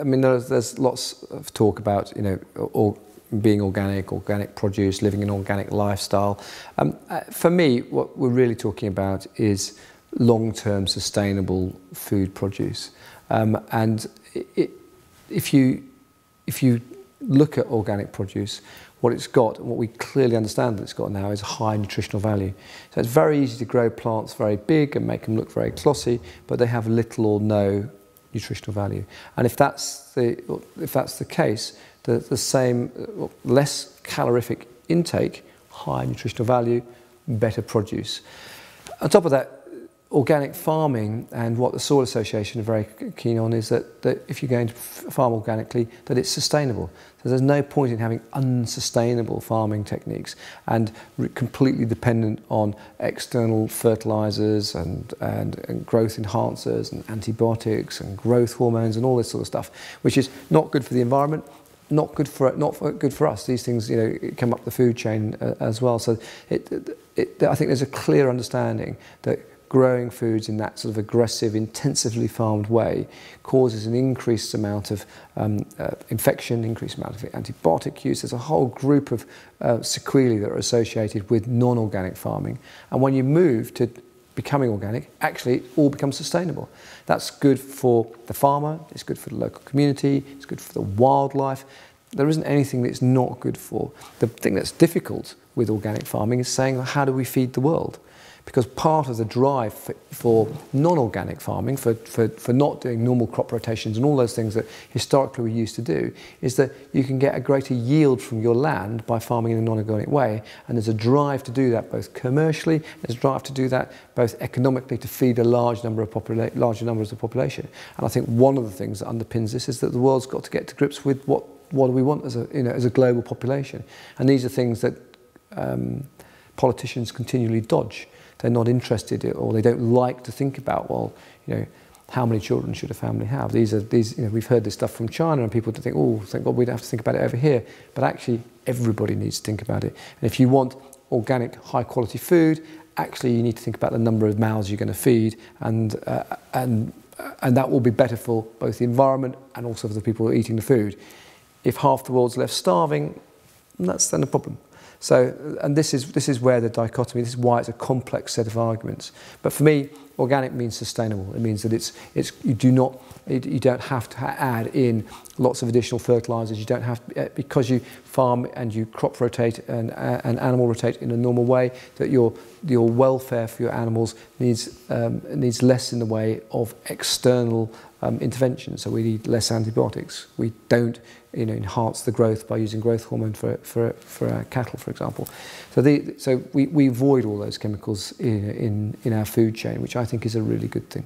mean, there's lots of talk about, you know, being organic produce, living an organic lifestyle. For me, what we're really talking about is long-term sustainable food produce. And if you look at organic produce, what it's got, and what we clearly understand that it's got now, is high nutritional value. So it's very easy to grow plants very big and make them look very glossy, but they have little or no nutritional value. And if that's the case, the same, less calorific intake, high nutritional value, better produce. On top of that, organic farming, and what the Soil Association are very keen on, is that if you're going to farm organically, that it's sustainable. So there's no point in having unsustainable farming techniques and completely dependent on external fertilizers and growth enhancers and antibiotics and growth hormones and all this sort of stuff, which is not good for the environment, not good for us. These things, you know, come up the food chain as well. So I think there's a clear understanding that growing foods in that sort of aggressive, intensively farmed way causes an increased amount of infection, increased amount of antibiotic use. There's a whole group of sequelae that are associated with non-organic farming. And when you move to becoming organic, actually it all becomes sustainable. That's good for the farmer, it's good for the local community, it's good for the wildlife. There isn't anything that's not good for. The thing that's difficult with organic farming is saying, how do we feed the world? Because part of the drive for non-organic farming, for not doing normal crop rotations and all those things that historically we used to do, is that you can get a greater yield from your land by farming in a non-organic way. And there's a drive to do that both commercially, there's a drive to do that both economically, to feed a larger numbers of population. And I think one of the things that underpins this is that the world's got to get to grips with what do we want as a global population. And these are things that politicians continually dodge. They're not interested, or they don't like to think about, well, you know, how many children should a family have? You know, we've heard this stuff from China, and people think, oh, thank God we don't have to think about it over here. But actually, everybody needs to think about it. And if you want organic, high quality food, actually you need to think about the number of mouths you're going to feed, and that will be better for both the environment and also for the people who are eating the food. If half the world's left starving, that's then a problem. So, and this is where the dichotomy, this is why it's a complex set of arguments. But for me, organic means sustainable. It means that you don't have to add in lots of additional fertilizers. You don't have to, because you farm and you crop rotate and animal rotate in a normal way, that your welfare for your animals needs less in the way of external intervention. So we need less antibiotics. We don't, you know, enhance the growth by using growth hormone for our cattle, for example. So we avoid all those chemicals in our food chain, which I think is a really good thing.